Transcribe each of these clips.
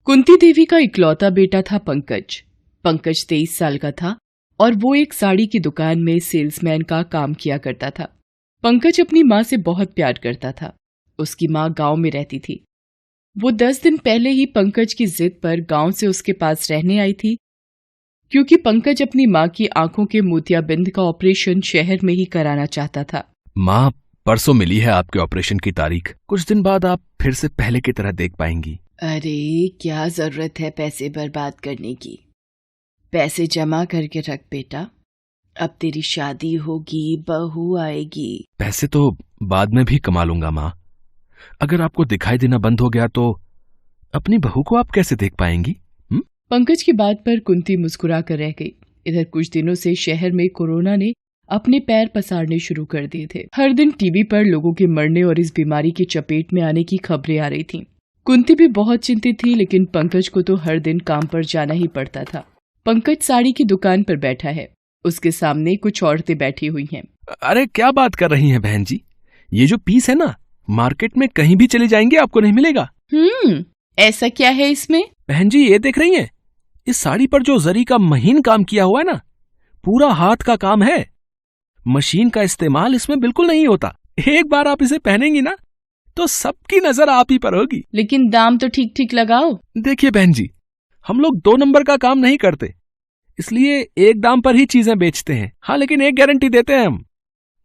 कुंती देवी का इकलौता बेटा था पंकज। पंकज 23 साल का था और वो एक साड़ी की दुकान में सेल्समैन का काम किया करता था। पंकज अपनी माँ से बहुत प्यार करता था। उसकी माँ गांव में रहती थी। वो 10 दिन पहले ही पंकज की जिद पर गांव से उसके पास रहने आई थी, क्योंकि पंकज अपनी माँ की आंखों के मोतियाबिंद का ऑपरेशन शहर में ही कराना चाहता था। माँ, परसों मिली है आपके ऑपरेशन की तारीख। कुछ दिन बाद आप फिर से पहले की तरह देख पाएंगी। अरे क्या जरूरत है पैसे बर्बाद करने की। पैसे जमा करके रख बेटा, अब तेरी शादी होगी, बहू आएगी। पैसे तो बाद में भी कमा लूंगा माँ। अगर आपको दिखाई देना बंद हो गया तो अपनी बहू को आप कैसे देख पाएंगी? पंकज की बात पर कुंती मुस्कुरा कर रह गई। इधर कुछ दिनों से शहर में कोरोना ने अपने पैर पसारने शुरू कर दिए थे। हर दिन टीवी पर लोगों के मरने और इस बीमारी की चपेट में आने की खबरें आ रही थीं। कुंती भी बहुत चिंतित थी, लेकिन पंकज को तो हर दिन काम पर जाना ही पड़ता था। पंकज साड़ी की दुकान पर बैठा है। उसके सामने कुछ औरतें बैठी हुई हैं। अरे क्या बात कर रही हैं बहन जी, ये जो पीस है ना, मार्केट में कहीं भी चले जाएंगे आपको नहीं मिलेगा। ऐसा क्या है इसमें? बहन जी ये देख रही हैं, इस साड़ी पर जो जरी का महीन काम किया हुआ है ना, पूरा हाथ का काम है। मशीन का इस्तेमाल इसमें बिल्कुल नहीं होता। एक बार आप इसे पहनेंगी ना तो सबकी नजर आप ही पर होगी। लेकिन दाम तो ठीक ठीक लगाओ। देखिए बहन जी, हम लोग 2 नंबर का काम नहीं करते, इसलिए एक दाम पर ही चीजें बेचते हैं। हाँ, लेकिन एक गारंटी देते हैं हम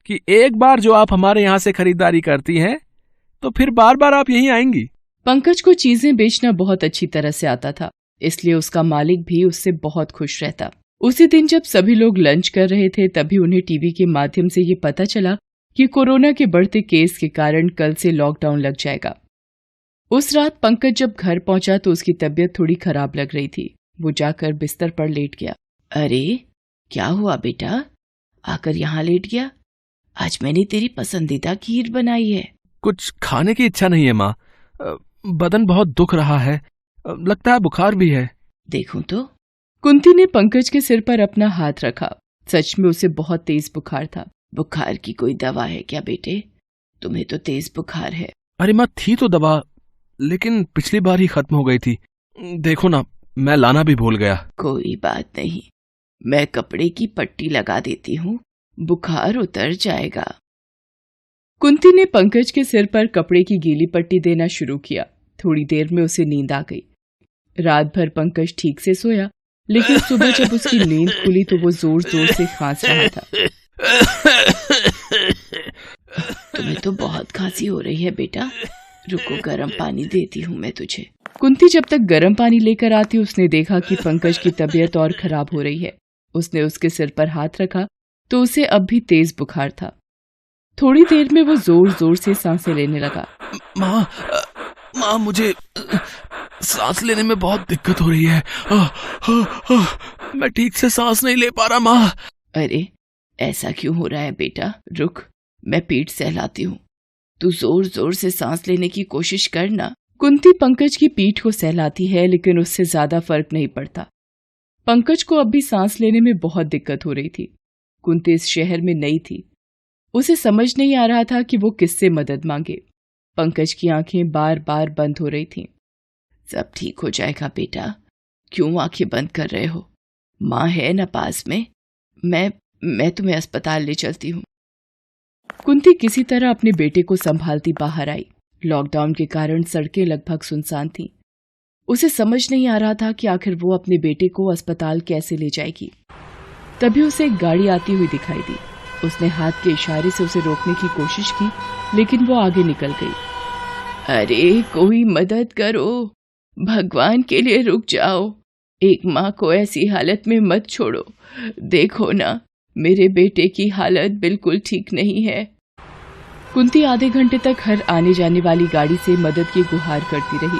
कि एक बार जो आप हमारे यहाँ से खरीदारी करती हैं तो फिर बार बार आप यहीं आएंगी। पंकज को चीजें बेचना बहुत अच्छी तरह से आता था, इसलिए उसका मालिक भी उससे बहुत खुश रहता। उसी दिन जब सभी लोग लंच कर रहे थे, तभी उन्हें टीवी के माध्यम से ये पता चला कि कोरोना के बढ़ते केस के कारण कल से लॉकडाउन लग जाएगा। उस रात पंकज जब घर पहुंचा तो उसकी तबीयत थोड़ी खराब लग रही थी। वो जाकर बिस्तर पर लेट गया। अरे क्या हुआ बेटा, आकर यहाँ लेट गया? आज मैंने तेरी पसंदीदा खीर बनाई है। कुछ खाने की इच्छा नहीं है माँ, बदन बहुत दुख रहा है, लगता है बुखार भी है। देखूं तो। कुंती ने पंकज के सिर पर अपना हाथ रखा। सच में उसे बहुत तेज बुखार था। बुखार की कोई दवा है क्या बेटे? तुम्हें तो तेज बुखार है। अरे माँ, थी तो दवा, लेकिन पिछली बार ही खत्म हो गई थी। देखो ना, मैं लाना भी भूल गया। कोई बात नहीं, मैं कपड़े की पट्टी लगा देती हूँ, बुखार उतर जाएगा। कुंती ने पंकज के सिर पर कपड़े की गीली पट्टी देना शुरू किया। थोड़ी देर में उसे नींद आ गई। रात भर पंकज ठीक से सोया, लेकिन सुबह जब उसकी नींद खुली तो वो जोर जोर से खांस रहा था। तुम्हें तो बहुत खांसी हो रही है बेटा, रुको गर्म पानी देती हूँ मैं तुझे। कुंती जब तक गर्म पानी लेकर आती, उसने देखा कि पंकज की तबीयत और खराब हो रही है। उसने उसके सिर पर हाथ रखा तो उसे अब भी तेज बुखार था। थोड़ी देर में वो जोर जोर से सांसें लेने लगा। माँ, मुझे सांस लेने में बहुत दिक्कत हो रही है। मैं ठीक से सांस नहीं ले पा रहा माँ। अरे ऐसा क्यों हो रहा है बेटा? रुक, मैं पीठ सहलाती हूँ, तू जोर जोर से सांस लेने की कोशिश करना। कुंती पंकज की पीठ को सहलाती है, लेकिन उससे ज्यादा फर्क नहीं पड़ता। पंकज को अब भी सांस लेने में बहुत दिक्कत हो रही थी। कुंती इस शहर में नई थी। उसे समझ नहीं आ रहा था कि वो किससे मदद मांगे। पंकज की आंखें बार बार बंद हो रही थीं। सब ठीक हो जाएगा बेटा, क्यों आंखें बंद कर रहे हो? माँ है ना पास में, मैं तुम्हें अस्पताल ले चलती हूँ। कुंती किसी तरह अपने बेटे को संभालती बाहर आई। लॉकडाउन के कारण सड़कें लगभग सुनसान थीं। उसे समझ नहीं आ रहा था कि आखिर वो अपने बेटे को अस्पताल कैसे ले जाएगी। तभी उसे एक गाड़ी आती हुई दिखाई दी। उसने हाथ के इशारे से उसे रोकने की कोशिश की, लेकिन वो आगे निकल गई। अरे कोई मदद करो, भगवान के लिए रुक जाओ, एक माँ को ऐसी हालत में मत छोड़ो। देखो ना, मेरे बेटे की हालत बिल्कुल ठीक नहीं है। कुंती आधे घंटे तक हर आने जाने वाली गाड़ी से मदद की गुहार करती रही,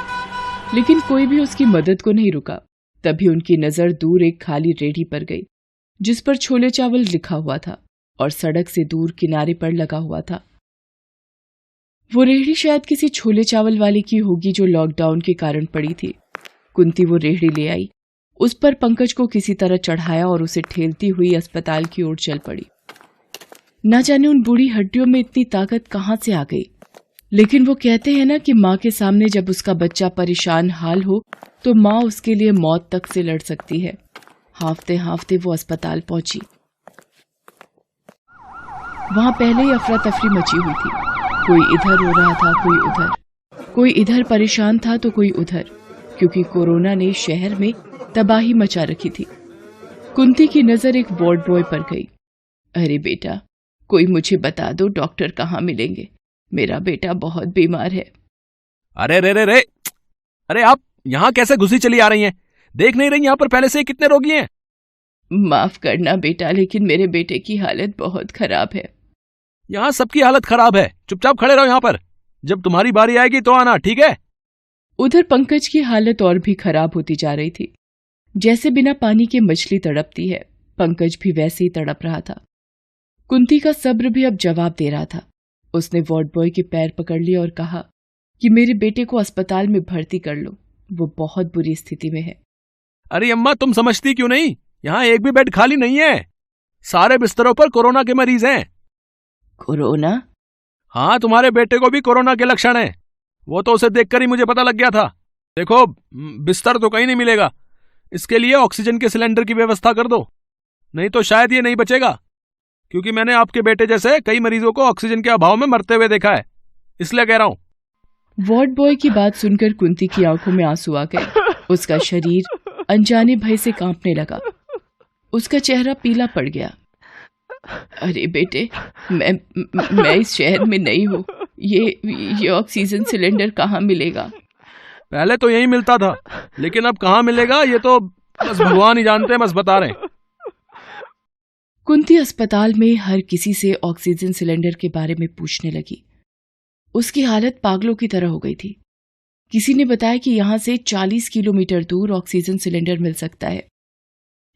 लेकिन कोई भी उसकी मदद को नहीं रुका। तभी उनकी नजर दूर एक खाली रेहड़ी पर गई, जिस पर छोले चावल लिखा हुआ था और सड़क से दूर किनारे पर लगा हुआ था। वो रेहड़ी शायद किसी छोले चावल वाले की होगी जो लॉकडाउन के कारण पड़ी थी। कुंती वो रेहड़ी ले आई, उस पर पंकज को किसी तरह चढ़ाया और उसे ठेलती हुई अस्पताल की ओर चल पड़ी। न जाने उन बूढ़ी हड्डियों में इतनी ताकत कहां से आ गई, लेकिन वो कहते हैं ना कि माँ के सामने जब उसका बच्चा परेशान हाल हो तो माँ उसके लिए मौत तक से लड़ सकती है। हांफते हांफते वो अस्पताल पहुंची। वहां पहले ही अफरा तफरी मची हुई थी। कोई इधर रो रहा था, कोई उधर। कोई इधर परेशान था तो कोई उधर, क्योंकि कोरोना ने शहर में तबाही मचा रखी थी। कुंती की नजर एक वार्ड बॉय पर गई। अरे बेटा, कोई मुझे बता दो डॉक्टर कहाँ मिलेंगे, मेरा बेटा बहुत बीमार है। अरे रे रे रे, अरे आप यहाँ कैसे घुसी चली आ रही हैं? देख नहीं रही यहाँ पर पहले से ही कितने रोगी हैं? माफ करना बेटा, लेकिन मेरे बेटे की हालत बहुत खराब है। यहाँ सबकी हालत खराब है, चुपचाप खड़े रहो यहाँ पर। जब तुम्हारी बारी आएगी तो आना, ठीक है? उधर पंकज की हालत और भी खराब होती जा रही थी। जैसे बिना पानी के मछली तड़पती है, पंकज भी वैसे ही तड़प रहा था। कुंती का सब्र भी अब जवाब दे रहा था। उसने वार्ड बॉय के पैर पकड़ लिए और कहा कि मेरे बेटे को अस्पताल में भर्ती कर लो, वो बहुत बुरी स्थिति में है। अरे अम्मा, तुम समझती क्यों नहीं? यहाँ एक भी बेड खाली नहीं है। सारे बिस्तरों पर कोरोना के मरीज हैं। कोरोना? हाँ, तुम्हारे बेटे को भी कोरोना के लक्षण हैं। वो तो उसे देखकर ही मुझे पता लग गया था। देखो, बिस्तर तो कहीं नहीं मिलेगा। इसके लिए ऑक्सीजन के सिलेंडर की व्यवस्था कर दो, नहीं तो शायद ये नहीं बचेगा। क्योंकि मैंने आपके बेटे जैसे कई मरीजों को ऑक्सीजन के अभाव में मरते हुए देखा है, इसलिए कह रहा हूं। वार्ड बॉय की बात सुनकर कुंती की आंखों में आंसू आ गए। उसका शरीर अनजाने भय से कांपने लगा। उसका चेहरा पीला पड़ गया। अरे बेटे, मैं इस शहर में नहीं हूँ। ये ऑक्सीजन सिलेंडर कहाँ मिलेगा? पहले तो यही मिलता था, लेकिन अब कहाँ मिलेगा ये तो बस भगवान ही जानते हैं, बस बता रहे हैं। कुंती अस्पताल में हर किसी से ऑक्सीजन सिलेंडर के बारे में पूछने लगी। उसकी हालत पागलों की तरह हो गई थी। किसी ने बताया कि यहां से 40 किलोमीटर दूर ऑक्सीजन सिलेंडर मिल सकता है,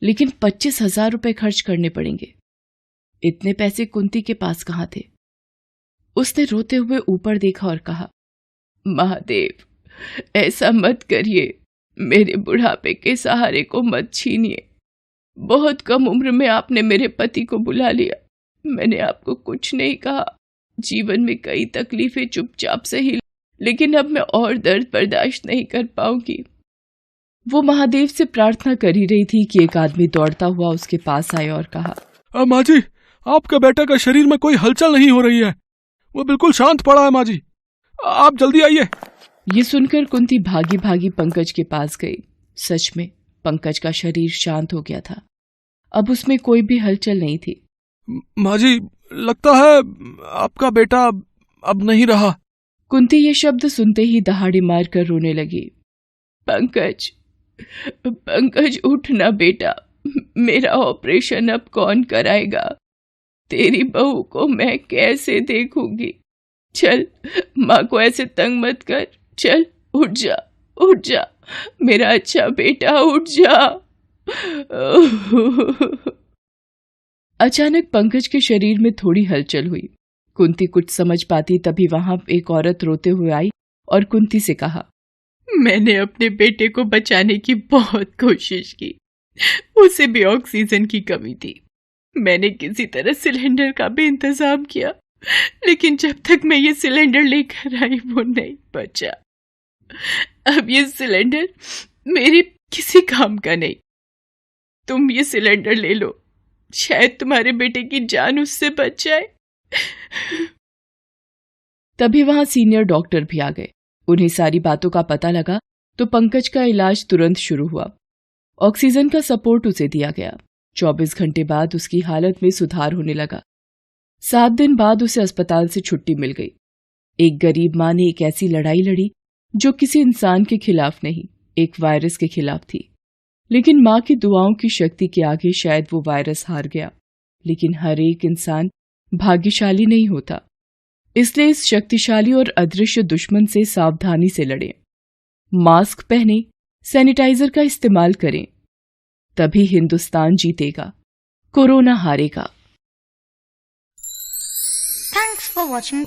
लेकिन 25,000 रुपए खर्च करने पड़ेंगे। इतने पैसे कुंती के पास कहाँ थे? उसने रोते हुए ऊपर देखा और कहा, महादेव, ऐसा मत करिए, मेरे बुढ़ापे के सहारे को मत छीनिए। बहुत कम उम्र में आपने मेरे पति को बुला लिया। मैंने आपको कुछ नहीं कहा। जीवन में कई तकलीफें चुपचाप सही, लेकिन अब मैं और दर्द बर्दाश्त नहीं कर पाऊंगी। वो महादेव से प्रार्थना कर ही रही थी कि एक आदमी दौड़ता हुआ उसके पास आया और कहा, माँ जी, आपका बेटा का शरीर में कोई हलचल नहीं हो रही है। वो बिल्कुल शांत पड़ा है माँ जी, आप जल्दी आइए। ये सुनकर कुंती भागी भागी पंकज के पास गई। सच में पंकज का शरीर शांत हो गया था। अब उसमें कोई भी हलचल नहीं थी। माँ जी, लगता है आपका बेटा अब नहीं रहा। कुंती ये शब्द सुनते ही दहाड़ी मार कर रोने लगी। पंकज, पंकज उठना बेटा, मेरा ऑपरेशन अब कौन कराएगा? तेरी बहू को मैं कैसे देखूंगी? चल, माँ को ऐसे तंग मत कर। चल, उठ जा, उठ जा मेरा अच्छा बेटा, उठ जा। अचानक पंकज के शरीर में थोड़ी हलचल हुई। कुंती कुछ समझ पाती तभी वहां एक औरत रोते हुए आई और कुंती से कहा, मैंने अपने बेटे को बचाने की बहुत कोशिश की, उसे भी ऑक्सीजन की कमी थी। मैंने किसी तरह सिलेंडर का भी इंतजाम किया, लेकिन जब तक मैं ये सिलेंडर लेकर आई वो नहीं बचा। अब ये सिलेंडर मेरे किसी काम का नहीं। तुम ये सिलेंडर ले लो, शायद तुम्हारे बेटे की जान उससे बच जाए। तभी वहां सीनियर डॉक्टर भी आ गए। उन्हें सारी बातों का पता लगा तो पंकज का इलाज तुरंत शुरू हुआ। ऑक्सीजन का सपोर्ट उसे दिया गया। 24 घंटे बाद उसकी हालत में सुधार होने लगा। 7 दिन बाद उसे अस्पताल से छुट्टी मिल गई। एक गरीब मां ने एक ऐसी लड़ाई लड़ी जो किसी इंसान के खिलाफ नहीं, एक वायरस के खिलाफ थी। लेकिन मां की दुआओं की शक्ति के आगे शायद वो वायरस हार गया। लेकिन हर एक इंसान भाग्यशाली नहीं होता, इसलिए इस शक्तिशाली और अदृश्य दुश्मन से सावधानी से लड़ें। मास्क पहनें, सैनिटाइजर का इस्तेमाल करें, तभी हिंदुस्तान जीतेगा, कोरोना हारेगा। Thanks for watching.